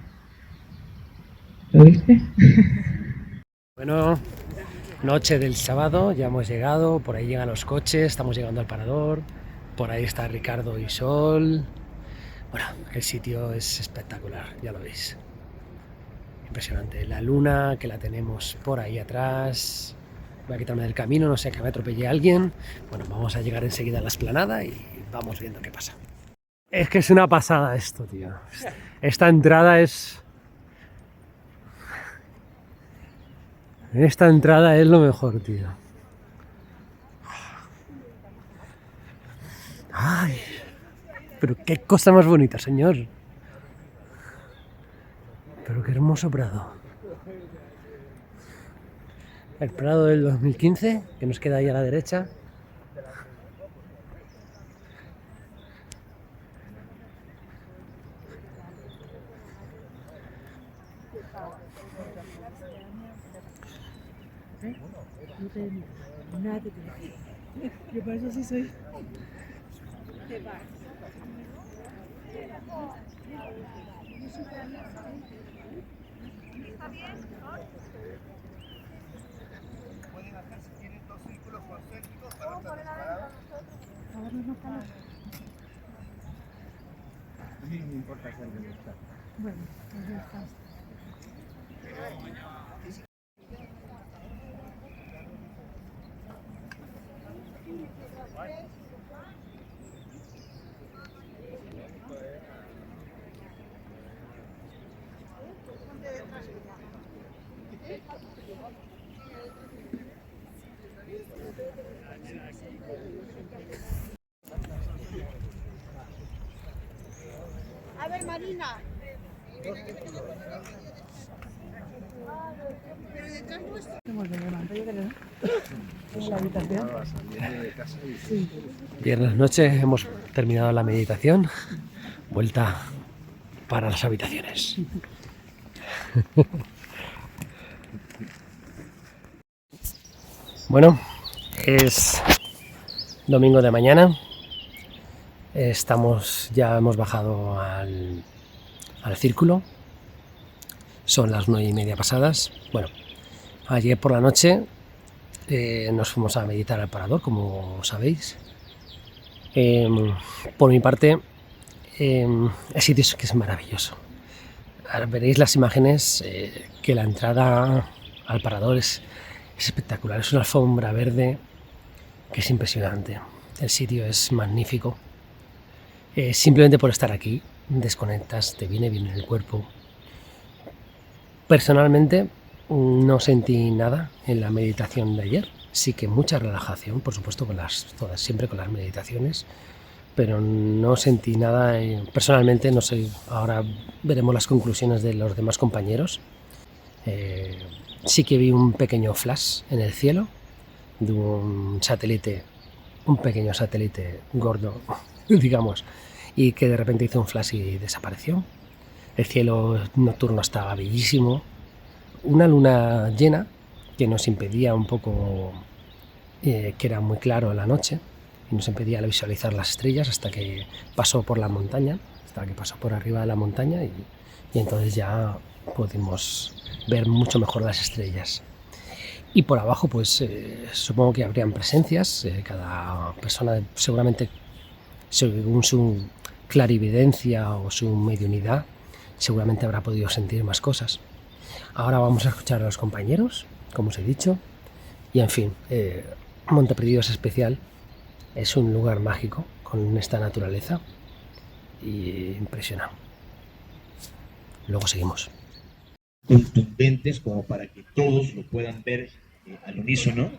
Speaker 3: ¿Lo viste?
Speaker 1: Bueno, noche del sábado, ya hemos llegado, por ahí llegan los coches, estamos llegando al parador, por ahí está Ricardo y Sol. Bueno, el sitio es espectacular, ya lo veis. Impresionante, la luna que la tenemos por ahí atrás. Voy a quitarme del camino, no sé, que me atropelle a alguien. Bueno, vamos a llegar enseguida a la explanada y vamos viendo qué pasa. Es que es una pasada esto, tío. Esta entrada es... Esta entrada es lo mejor, tío. Ay, pero qué cosa más bonita, señor. Pero qué hermoso prado. El prado del 2015, que nos queda ahí a la derecha.
Speaker 4: Yo para eso sí soy.
Speaker 5: Pueden hacer, si tienen dos círculos concéntricos para no separados. No importa que alguien está.
Speaker 4: Bueno, pues ya está.
Speaker 6: A ver, Marina.
Speaker 4: Hemos de levantar, yo creo. En la habitación.
Speaker 1: Viernes noche, hemos terminado la meditación. Vuelta para las habitaciones. Bueno, es domingo de mañana. Ya hemos bajado al círculo. Son las 9:30 pasadas. Bueno, ayer por la noche nos fuimos a meditar al parador, como sabéis. Por mi parte, el sitio es que es maravilloso. Ahora veréis las imágenes, que la entrada al parador es espectacular. Es una alfombra verde que es impresionante. El sitio es magnífico. Simplemente por estar aquí desconectas, te viene bien en el cuerpo. Personalmente no sentí nada en la meditación de ayer. Sí que mucha relajación, por supuesto, siempre con las meditaciones, pero no sentí nada. Personalmente, no sé, ahora veremos las conclusiones de los demás compañeros. Sí que vi un pequeño flash en el cielo de un pequeño satélite gordo, digamos, y que de repente hizo un flash y desapareció. El cielo nocturno estaba bellísimo, una luna llena que nos impedía un poco, que era muy claro en la noche, y nos impedía visualizar las estrellas hasta que pasó por la montaña, hasta que pasó por arriba de la montaña, y entonces ya pudimos ver mucho mejor las estrellas. Y por abajo, pues supongo que habrían presencias, cada persona seguramente, según su clarividencia o su mediunidad, seguramente habrá podido sentir más cosas. Ahora vamos a escuchar a los compañeros, como os he dicho, y en fin, Monte Perdido es especial, es un lugar mágico con esta naturaleza y impresiona. Luego seguimos.
Speaker 2: Contundentes como para que todos lo puedan ver al unísono,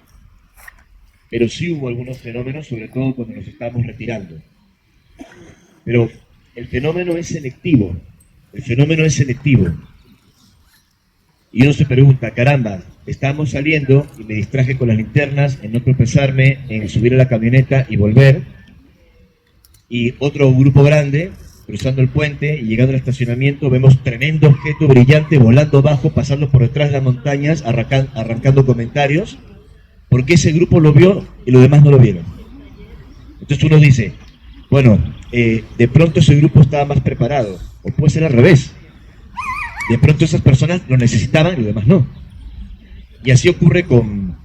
Speaker 2: pero sí hubo algunos fenómenos, sobre todo cuando nos estábamos retirando. Pero el fenómeno es selectivo, Y uno se pregunta, caramba, estábamos saliendo y me distraje con las linternas, en no tropezarme, en subir a la camioneta y volver, y otro grupo grande cruzando el puente y llegando al estacionamiento vemos tremendo objeto brillante volando abajo, pasando por detrás de las montañas, arrancando comentarios, porque ese grupo lo vio y los demás no lo vieron. Entonces uno dice, bueno, de pronto ese grupo estaba más preparado, o puede ser al revés. De pronto esas personas lo necesitaban y los demás no. Y así ocurre con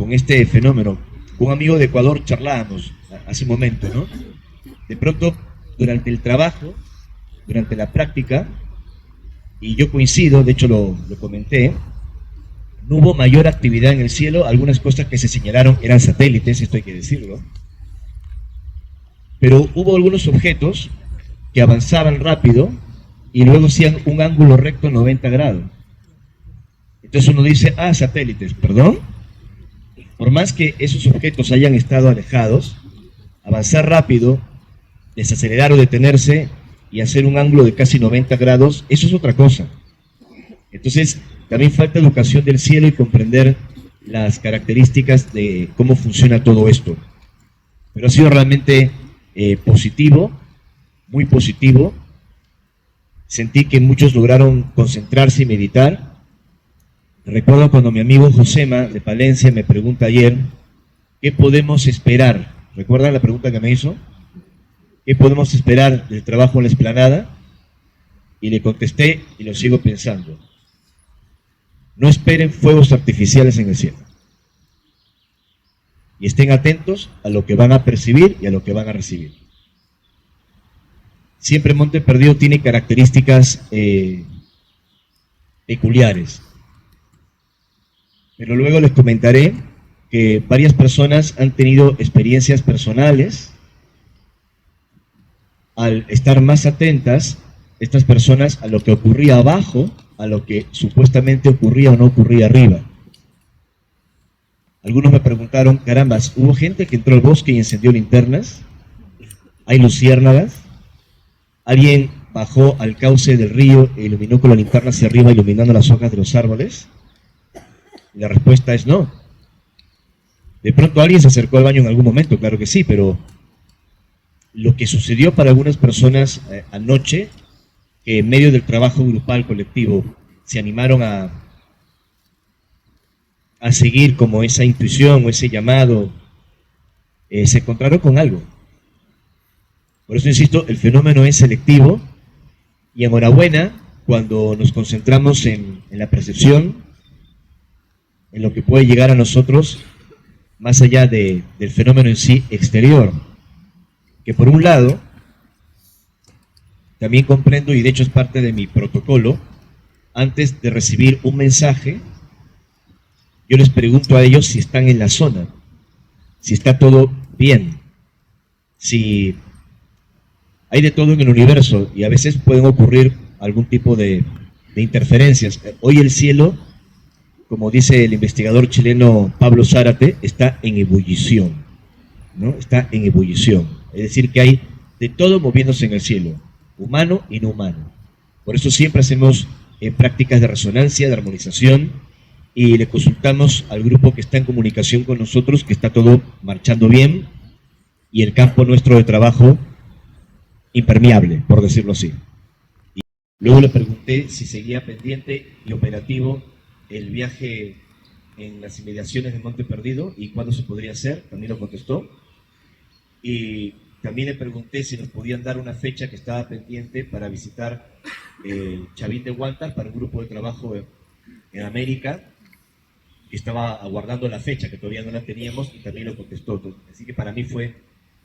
Speaker 2: este fenómeno. Con un amigo de Ecuador charlábamos hace un momento, ¿no? De pronto, durante el trabajo, durante la práctica, y yo coincido, de hecho lo comenté, no hubo mayor actividad en el cielo. Algunas cosas que se señalaron eran satélites, esto hay que decirlo, pero hubo algunos objetos que avanzaban rápido y luego hacían un ángulo recto 90 grados. Entonces uno dice, satélites, perdón. Por más que esos objetos hayan estado alejados, avanzar rápido, desacelerar o detenerse y hacer un ángulo de casi 90 grados, eso es otra cosa. Entonces, también falta educación del cielo y comprender las características de cómo funciona todo esto. Pero ha sido realmente positivo, muy positivo. Sentí que muchos lograron concentrarse y meditar. Recuerdo cuando mi amigo Josema de Palencia me pregunta ayer, ¿qué podemos esperar? ¿Recuerdan la pregunta que me hizo? ¿Qué podemos esperar del trabajo en la explanada? Y le contesté y lo sigo pensando. No esperen fuegos artificiales en el cielo. Y estén atentos a lo que van a percibir y a lo que van a recibir. Siempre Monte Perdido tiene características peculiares. Pero luego les comentaré que varias personas han tenido experiencias personales. Al estar más atentas, estas personas, a lo que ocurría abajo, a lo que supuestamente ocurría o no ocurría arriba. Algunos me preguntaron, carambas, ¿hubo gente que entró al bosque y encendió linternas? ¿Hay luciérnagas? ¿Alguien bajó al cauce del río e iluminó con la linterna hacia arriba, iluminando las hojas de los árboles? La respuesta es no. De pronto alguien se acercó al baño en algún momento, claro que sí, pero lo que sucedió para algunas personas anoche, que en medio del trabajo grupal colectivo se animaron a seguir como esa intuición o ese llamado, se encontraron con algo. Por eso insisto, el fenómeno es selectivo y enhorabuena cuando nos concentramos en la percepción, en lo que puede llegar a nosotros más allá del fenómeno en sí exterior, que por un lado también comprendo, y de hecho es parte de mi protocolo, antes de recibir un mensaje, yo les pregunto a ellos si están en la zona, si está todo bien, si hay de todo en el universo y a veces pueden ocurrir algún tipo de interferencias. Hoy el cielo, como dice el investigador chileno Pablo Zárate, está en ebullición, ¿no? Está en ebullición. Es decir, que hay de todo moviéndose en el cielo, humano y no humano. Por eso siempre hacemos prácticas de resonancia, de armonización, y le consultamos al grupo que está en comunicación con nosotros que está todo marchando bien y el campo nuestro de trabajo impermeable, por decirlo así. Y luego le pregunté si seguía pendiente y operativo el viaje en las inmediaciones de Monte Perdido y cuándo se podría hacer, también lo contestó. Y también le pregunté si nos podían dar una fecha que estaba pendiente para visitar Chavín de Huántar para un grupo de trabajo en América, que estaba aguardando la fecha, que todavía no la teníamos, y también lo contestó. Así que para mí fue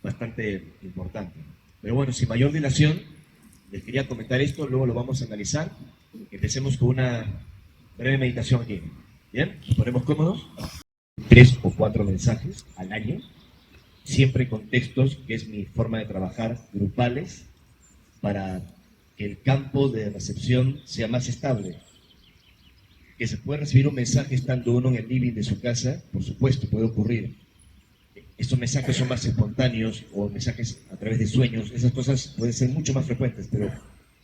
Speaker 2: bastante importante. Pero bueno, sin mayor dilación, les quería comentar esto, luego lo vamos a analizar. Empecemos con una breve meditación aquí. ¿Bien? Nos ponemos cómodos. 3 o 4 mensajes al año, siempre con textos, que es mi forma de trabajar, grupales, para que el campo de recepción sea más estable. Que se puede recibir un mensaje estando uno en el living de su casa, por supuesto, puede ocurrir. Estos mensajes son más espontáneos, o mensajes a través de sueños, esas cosas pueden ser mucho más frecuentes, pero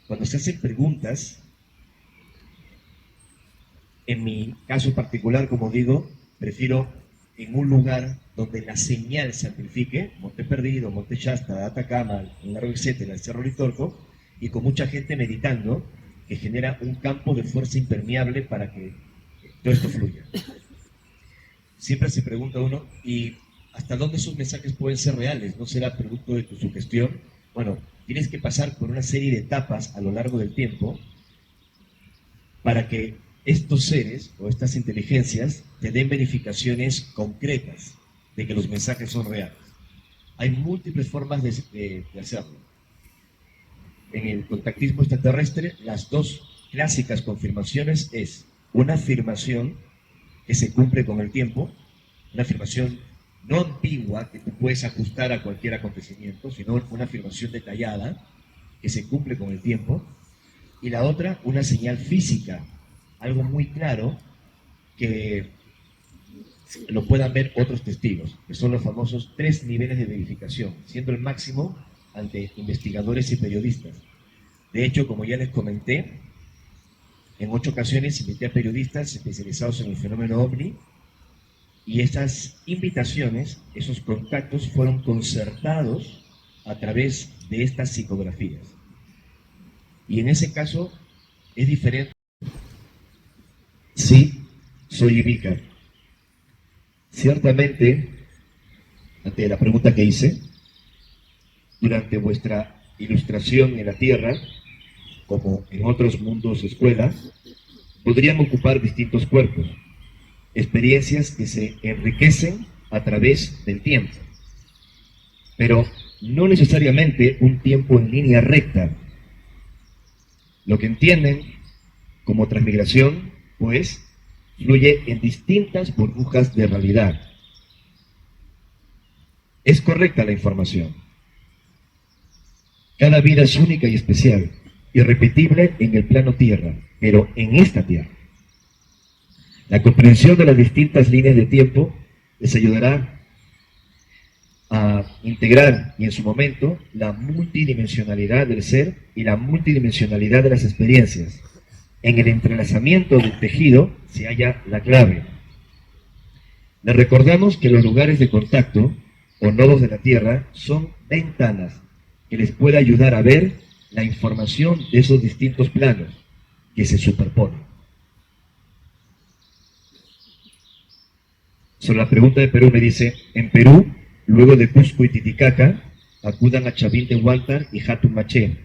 Speaker 2: cuando se hacen preguntas, en mi caso particular, como digo, prefiero en un lugar donde la señal se amplifique, Monte Perdido, Monte Shasta, Atacama, un largo etcétera, el Cerro Litorco, y con mucha gente meditando, que genera un campo de fuerza impermeable para que todo esto fluya. Siempre se pregunta uno, ¿y hasta dónde esos mensajes pueden ser reales? ¿No será producto de tu sugestión? Bueno, tienes que pasar por una serie de etapas a lo largo del tiempo para que estos seres o estas inteligencias te den verificaciones concretas de que los mensajes son reales. Hay múltiples formas de hacerlo. En el contactismo extraterrestre, las dos clásicas confirmaciones es una afirmación que se cumple con el tiempo, una afirmación no ambigua que tú puedes ajustar a cualquier acontecimiento, sino una afirmación detallada que se cumple con el tiempo, y la otra, una señal física, algo muy claro que lo puedan ver otros testigos, que son los famosos 3 niveles de verificación, siendo el máximo ante investigadores y periodistas. De hecho, como ya les comenté, en 8 ocasiones invité a periodistas especializados en el fenómeno OVNI, y estas invitaciones, esos contactos fueron concertados a través de estas psicografías. Y en ese caso es diferente. Sí, soy Ivica. Ciertamente, ante la pregunta que hice, durante vuestra ilustración en la Tierra, como en otros mundos escuelas, podrían ocupar distintos cuerpos, experiencias que se enriquecen a través del tiempo, pero no necesariamente un tiempo en línea recta. Lo que entienden como transmigración, pues, fluye en distintas burbujas de realidad. Es correcta la información. Cada vida es única y especial, irrepetible en el plano Tierra, pero en esta Tierra. La comprensión de las distintas líneas de tiempo les ayudará a integrar, y en su momento, la multidimensionalidad del ser y la multidimensionalidad de las experiencias. En el entrelazamiento del tejido se halla la clave. Les recordamos que los lugares de contacto o nodos de la Tierra son ventanas que les puede ayudar a ver la información de esos distintos planos que se superponen. Sobre la pregunta de Perú me dice, en Perú, luego de Cusco y Titicaca, acudan a Chavín de Huántar y Jatumaché,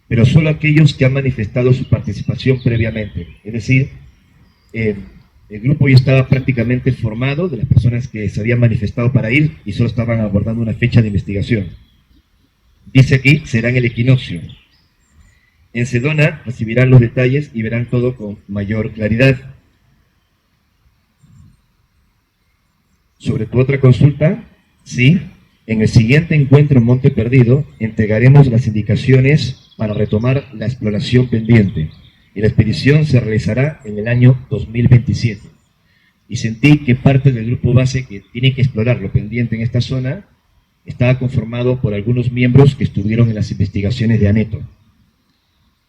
Speaker 2: pero solo aquellos que han manifestado su participación previamente. Es decir, el grupo ya estaba prácticamente formado de las personas que se habían manifestado para ir y solo estaban abordando una fecha de investigación. Dice aquí, será en el equinoccio. En Sedona recibirán los detalles y verán todo con mayor claridad. Sobre tu otra consulta, sí, en el siguiente encuentro en Monte Perdido entregaremos las indicaciones para retomar la exploración pendiente y la expedición se realizará en el año 2027. Y sentí que parte del grupo base que tiene que explorar lo pendiente en esta zona estaba conformado por algunos miembros que estuvieron en las investigaciones de Aneto.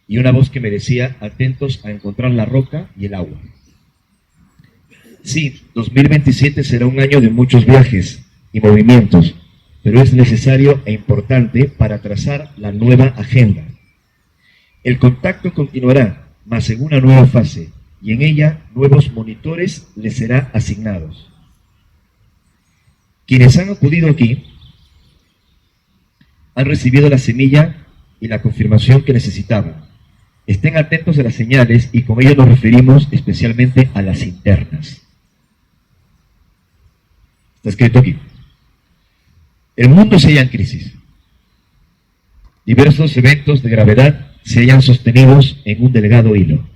Speaker 2: Y una voz que me decía, atentos a encontrar la roca y el agua. Sí, 2027 será un año de muchos viajes y movimientos, pero es necesario e importante para trazar la nueva agenda. El contacto continuará, mas en una nueva fase, y en ella nuevos monitores les serán asignados. Quienes han acudido aquí han recibido la semilla y la confirmación que necesitaban. Estén atentos a las señales y con ello nos referimos especialmente a las internas. Está escrito aquí. El mundo se halla en crisis. Diversos eventos de gravedad se hallan sostenidos en un delgado hilo.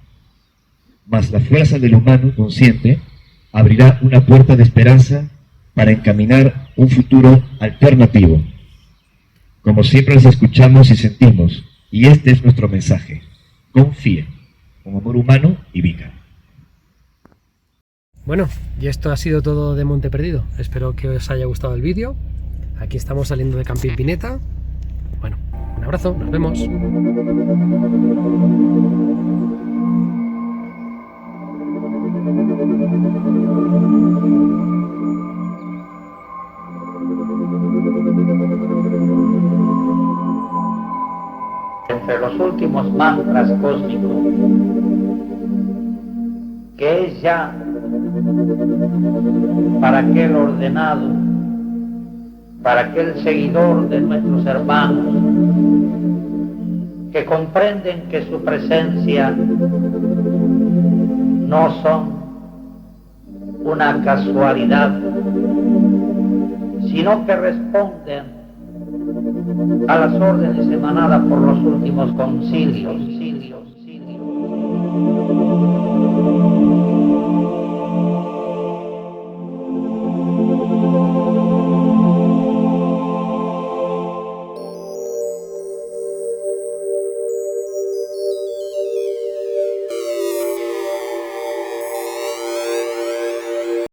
Speaker 2: Mas la fuerza del humano consciente abrirá una puerta de esperanza para encaminar un futuro alternativo. Como siempre les escuchamos y sentimos, y este es nuestro mensaje. Confíen, con amor humano y vida.
Speaker 1: Bueno, y esto ha sido todo de Monte Perdido. Espero que os haya gustado el vídeo. Aquí estamos saliendo de Camping Pineta. Bueno, un abrazo, nos vemos.
Speaker 7: Entre los últimos mantras cósmicos, que es ya para aquel ordenado, para aquel seguidor de nuestros hermanos, que comprenden que su presencia no son una casualidad, sino que responden a las órdenes emanadas por los últimos concilios.